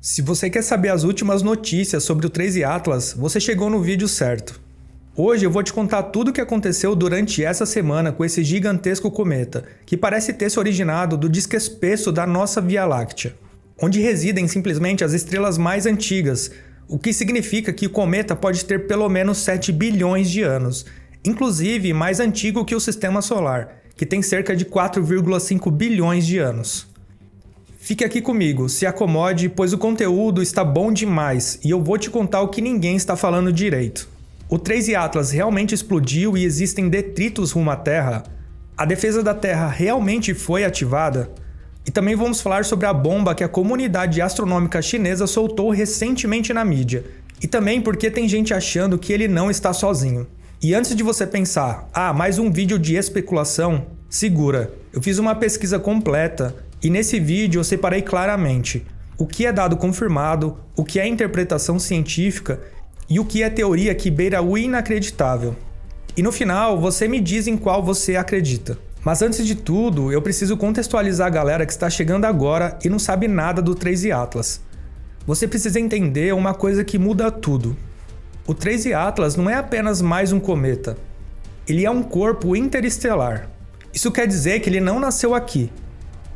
Se você quer saber as últimas notícias sobre o 13 Atlas, você chegou no vídeo certo. Hoje eu vou te contar tudo o que aconteceu durante essa semana com esse gigantesco cometa, que parece ter se originado do disco espesso da nossa Via Láctea, onde residem simplesmente as estrelas mais antigas, o que significa que o cometa pode ter pelo menos 7 bilhões de anos, inclusive mais antigo que o Sistema Solar, que tem cerca de 4,5 bilhões de anos. Fique aqui comigo, se acomode, pois o conteúdo está bom demais e eu vou te contar o que ninguém está falando direito. O 13 Atlas realmente explodiu e existem detritos rumo à Terra? A defesa da Terra realmente foi ativada? E também vamos falar sobre a bomba que a comunidade astronômica chinesa soltou recentemente na mídia. E também porque tem gente achando que ele não está sozinho. E antes de você pensar, mais um vídeo de especulação, segura. Eu fiz uma pesquisa completa e nesse vídeo eu separei claramente o que é dado confirmado, o que é interpretação científica e o que é teoria que beira o inacreditável. E no final, você me diz em qual você acredita. Mas antes de tudo, eu preciso contextualizar a galera que está chegando agora e não sabe nada do 13 Atlas. Você precisa entender uma coisa que muda tudo. O 13 Atlas não é apenas mais um cometa. Ele é um corpo interestelar. Isso quer dizer que ele não nasceu aqui.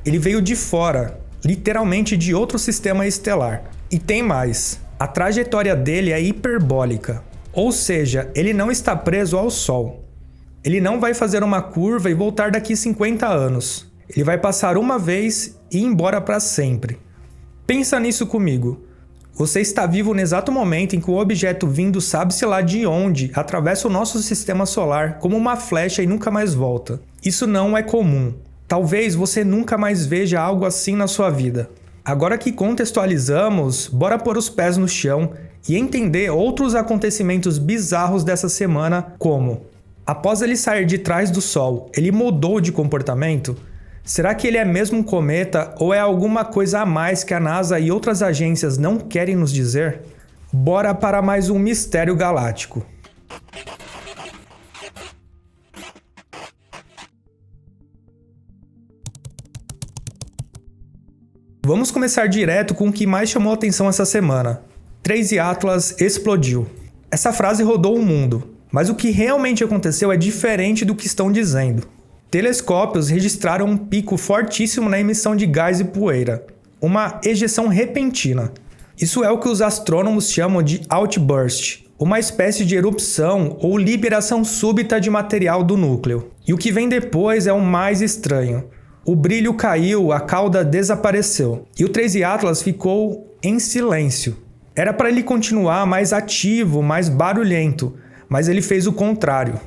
Ele veio de fora, literalmente de outro sistema estelar. E tem mais. A trajetória dele é hiperbólica. Ou seja, ele não está preso ao Sol. Ele não vai fazer uma curva e voltar daqui 50 anos. Ele vai passar uma vez e ir embora para sempre. Pensa nisso comigo. Você está vivo no exato momento em que o objeto vindo sabe-se lá de onde atravessa o nosso sistema solar como uma flecha e nunca mais volta. Isso não é comum. Talvez você nunca mais veja algo assim na sua vida. Agora que contextualizamos, bora pôr os pés no chão e entender outros acontecimentos bizarros dessa semana, como: após ele sair de trás do Sol, ele mudou de comportamento? Será que ele é mesmo um cometa ou é alguma coisa a mais que a NASA e outras agências não querem nos dizer? Bora para mais um mistério galáctico. Vamos começar direto com o que mais chamou atenção essa semana. 13 Atlas explodiu. Essa frase rodou o mundo, mas o que realmente aconteceu é diferente do que estão dizendo. Telescópios registraram um pico fortíssimo na emissão de gás e poeira, uma ejeção repentina. Isso é o que os astrônomos chamam de outburst, uma espécie de erupção ou liberação súbita de material do núcleo. E o que vem depois é o mais estranho. O brilho caiu, a cauda desapareceu, e o 13 Atlas ficou em silêncio. Era para ele continuar mais ativo, mais barulhento, mas ele fez o contrário.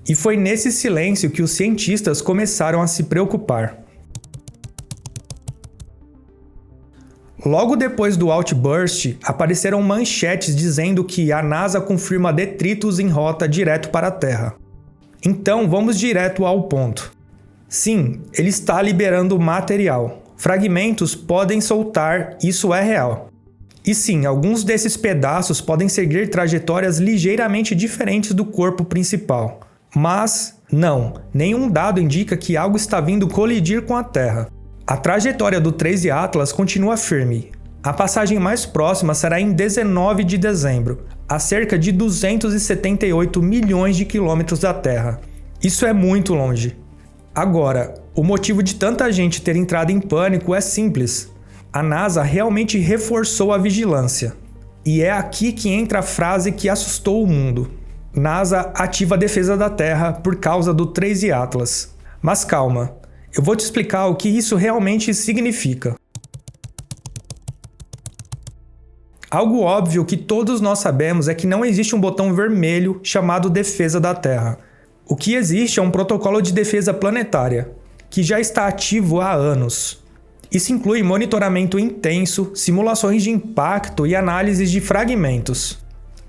E foi nesse silêncio que os cientistas começaram a se preocupar. Logo depois do outburst, apareceram manchetes dizendo que a NASA confirma detritos em rota direto para a Terra. Então vamos direto ao ponto. Sim, ele está liberando material. Fragmentos podem soltar, isso é real. E sim, alguns desses pedaços podem seguir trajetórias ligeiramente diferentes do corpo principal. Mas, não, nenhum dado indica que algo está vindo colidir com a Terra. A trajetória do 13 Atlas continua firme. A passagem mais próxima será em 19 de dezembro, a cerca de 278 milhões de quilômetros da Terra. Isso é muito longe. Agora, o motivo de tanta gente ter entrado em pânico é simples. A NASA realmente reforçou a vigilância. E é aqui que entra a frase que assustou o mundo. NASA ativa a defesa da Terra por causa do 13 Atlas. Mas calma, eu vou te explicar o que isso realmente significa. Algo óbvio que todos nós sabemos é que não existe um botão vermelho chamado Defesa da Terra. O que existe é um protocolo de defesa planetária, que já está ativo há anos. Isso inclui monitoramento intenso, simulações de impacto e análises de fragmentos.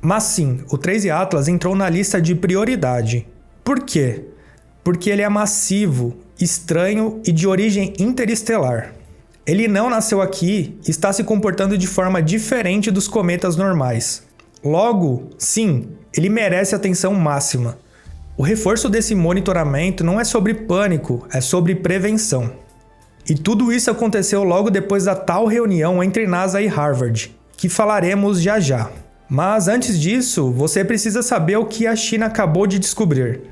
Mas sim, o 13 Atlas entrou na lista de prioridade. Por quê? Porque ele é massivo, estranho e de origem interestelar. Ele não nasceu aqui e está se comportando de forma diferente dos cometas normais. Logo, sim, ele merece atenção máxima. O reforço desse monitoramento não é sobre pânico, é sobre prevenção. E tudo isso aconteceu logo depois da tal reunião entre NASA e Harvard, que falaremos já já. Mas antes disso, você precisa saber o que a China acabou de descobrir.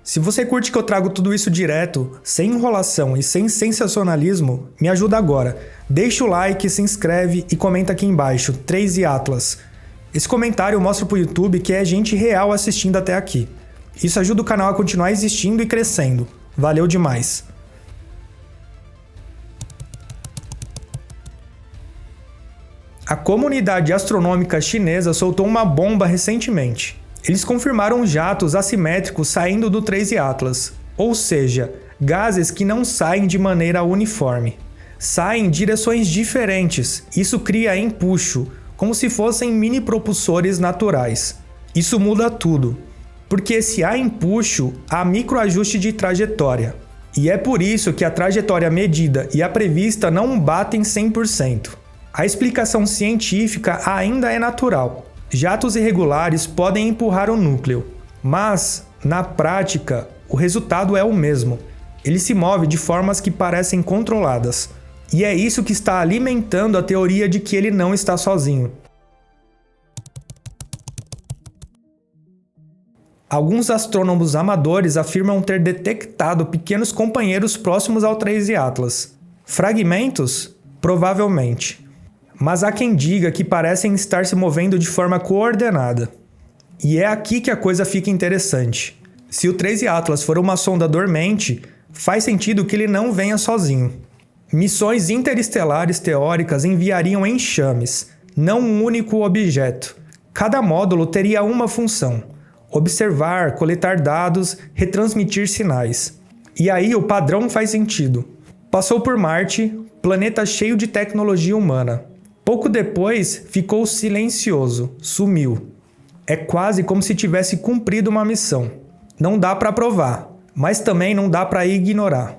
Se você curte que eu trago tudo isso direto, sem enrolação e sem sensacionalismo, me ajuda agora. Deixa o like, se inscreve e comenta aqui embaixo, 3 Atlas. Esse comentário mostra pro YouTube que é gente real assistindo até aqui. Isso ajuda o canal a continuar existindo e crescendo. Valeu demais! A comunidade astronômica chinesa soltou uma bomba recentemente. Eles confirmaram jatos assimétricos saindo do 13 Atlas, ou seja, gases que não saem de maneira uniforme. Saem em direções diferentes, isso cria empuxo, como se fossem mini propulsores naturais. Isso muda tudo, porque se há empuxo, há microajuste de trajetória. E é por isso que a trajetória medida e a prevista não batem 100%. A explicação científica ainda é natural. Jatos irregulares podem empurrar o núcleo, mas, na prática, o resultado é o mesmo. Ele se move de formas que parecem controladas. E é isso que está alimentando a teoria de que ele não está sozinho. Alguns astrônomos amadores afirmam ter detectado pequenos companheiros próximos ao 13 Atlas. Fragmentos? Provavelmente. Mas há quem diga que parecem estar se movendo de forma coordenada. E é aqui que a coisa fica interessante. Se o 13 Atlas for uma sonda dormente, faz sentido que ele não venha sozinho. Missões interestelares teóricas enviariam enxames, não um único objeto. Cada módulo teria uma função: observar, coletar dados, retransmitir sinais. E aí o padrão faz sentido. Passou por Marte, planeta cheio de tecnologia humana. Pouco depois, ficou silencioso, sumiu. É quase como se tivesse cumprido uma missão. Não dá para provar, mas também não dá para ignorar.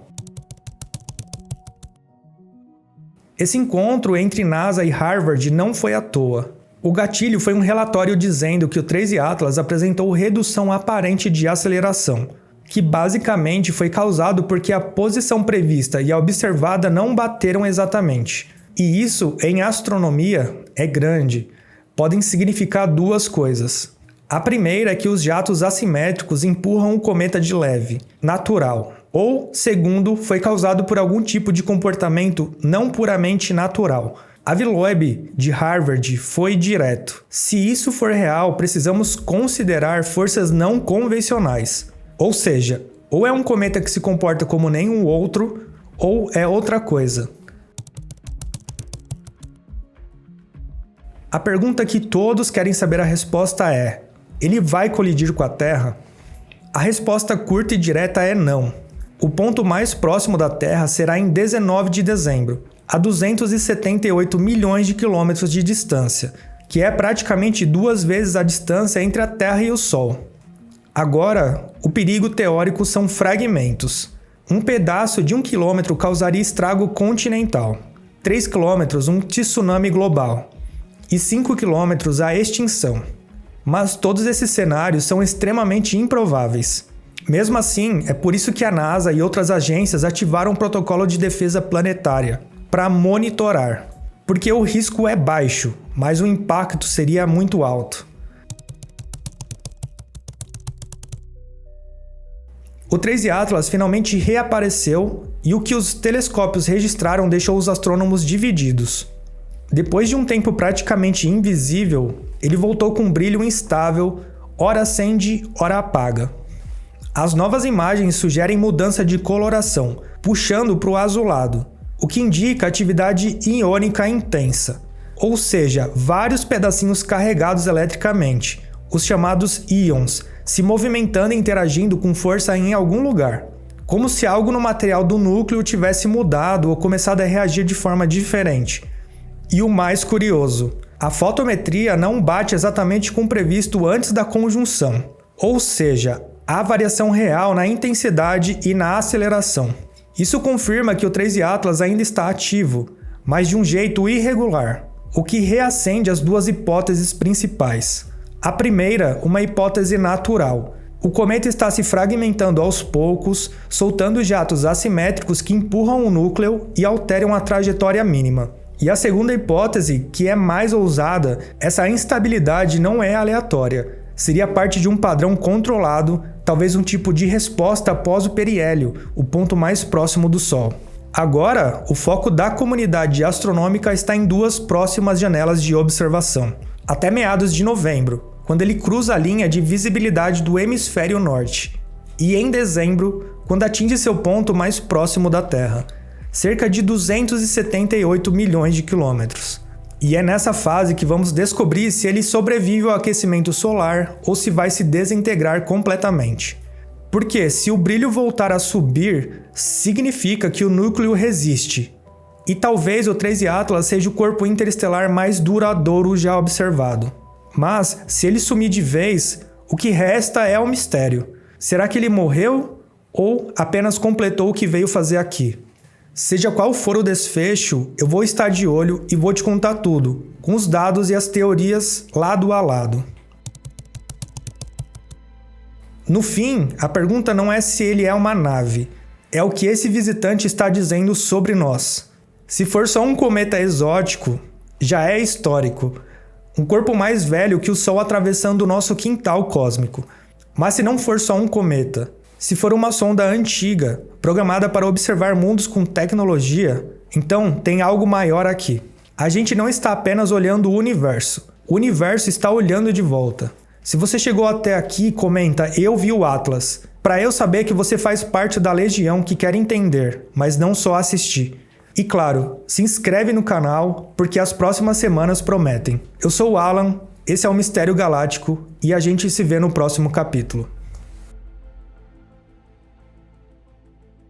Esse encontro entre NASA e Harvard não foi à toa. O gatilho foi um relatório dizendo que o 13 Atlas apresentou redução aparente de aceleração, que basicamente foi causado porque a posição prevista e a observada não bateram exatamente. E isso, em astronomia, é grande. Podem significar duas coisas. A primeira é que os jatos assimétricos empurram o cometa de leve, natural. Ou, segundo, foi causado por algum tipo de comportamento não puramente natural. A Loeb, de Harvard, foi direto. Se isso for real, precisamos considerar forças não convencionais. Ou seja, ou é um cometa que se comporta como nenhum outro, ou é outra coisa. A pergunta que todos querem saber a resposta é: ele vai colidir com a Terra? A resposta curta e direta é não. O ponto mais próximo da Terra será em 19 de dezembro, a 278 milhões de quilômetros de distância, que é praticamente 2 vezes a distância entre a Terra e o Sol. Agora, o perigo teórico são fragmentos. Um pedaço de 1 quilômetro causaria estrago continental, 3 quilômetros um tsunami global, e 5 quilômetros a extinção. Mas todos esses cenários são extremamente improváveis. Mesmo assim, é por isso que a NASA e outras agências ativaram um protocolo de defesa planetária para monitorar, porque o risco é baixo, mas o impacto seria muito alto. O 13 Atlas finalmente reapareceu e o que os telescópios registraram deixou os astrônomos divididos. Depois de um tempo praticamente invisível, ele voltou com um brilho instável, ora acende, ora apaga. As novas imagens sugerem mudança de coloração, puxando para o azulado, o que indica atividade iônica intensa, ou seja, vários pedacinhos carregados eletricamente, os chamados íons, se movimentando e interagindo com força em algum lugar, como se algo no material do núcleo tivesse mudado ou começado a reagir de forma diferente. E o mais curioso, a fotometria não bate exatamente com o previsto antes da conjunção, ou seja, há variação real na intensidade e na aceleração. Isso confirma que o 13 Atlas ainda está ativo, mas de um jeito irregular, o que reacende as duas hipóteses principais. A primeira, uma hipótese natural, O cometa está se fragmentando aos poucos, soltando jatos assimétricos que empurram o núcleo e alteram a trajetória mínima. E a segunda hipótese, que é mais ousada, essa instabilidade não é aleatória. Seria parte de um padrão controlado, talvez um tipo de resposta após o periélio, o ponto mais próximo do Sol. Agora, o foco da comunidade astronômica está em duas próximas janelas de observação, até meados de novembro, quando ele cruza a linha de visibilidade do hemisfério norte, e em dezembro, quando atinge seu ponto mais próximo da Terra, cerca de 278 milhões de quilômetros. E é nessa fase que vamos descobrir se ele sobrevive ao aquecimento solar ou se vai se desintegrar completamente. Porque se o brilho voltar a subir, significa que o núcleo resiste. E talvez o 13 Atlas seja o corpo interestelar mais duradouro já observado. Mas, se ele sumir de vez, o que resta é o mistério. Será que ele morreu ou apenas completou o que veio fazer aqui? Seja qual for o desfecho, eu vou estar de olho e vou te contar tudo, com os dados e as teorias lado a lado. No fim, a pergunta não é se ele é uma nave, é o que esse visitante está dizendo sobre nós. Se for só um cometa exótico, já é histórico. Um corpo mais velho que o Sol atravessando o nosso quintal cósmico. Mas se não for só um cometa, se for uma sonda antiga, programada para observar mundos com tecnologia, então tem algo maior aqui. A gente não está apenas olhando o universo está olhando de volta. Se você chegou até aqui, comenta "Eu vi o Atlas", para eu saber que você faz parte da legião que quer entender, mas não só assistir. E claro, se inscreve no canal, porque as próximas semanas prometem. Eu sou o Alan, esse é o Mistério Galáctico, e a gente se vê no próximo capítulo.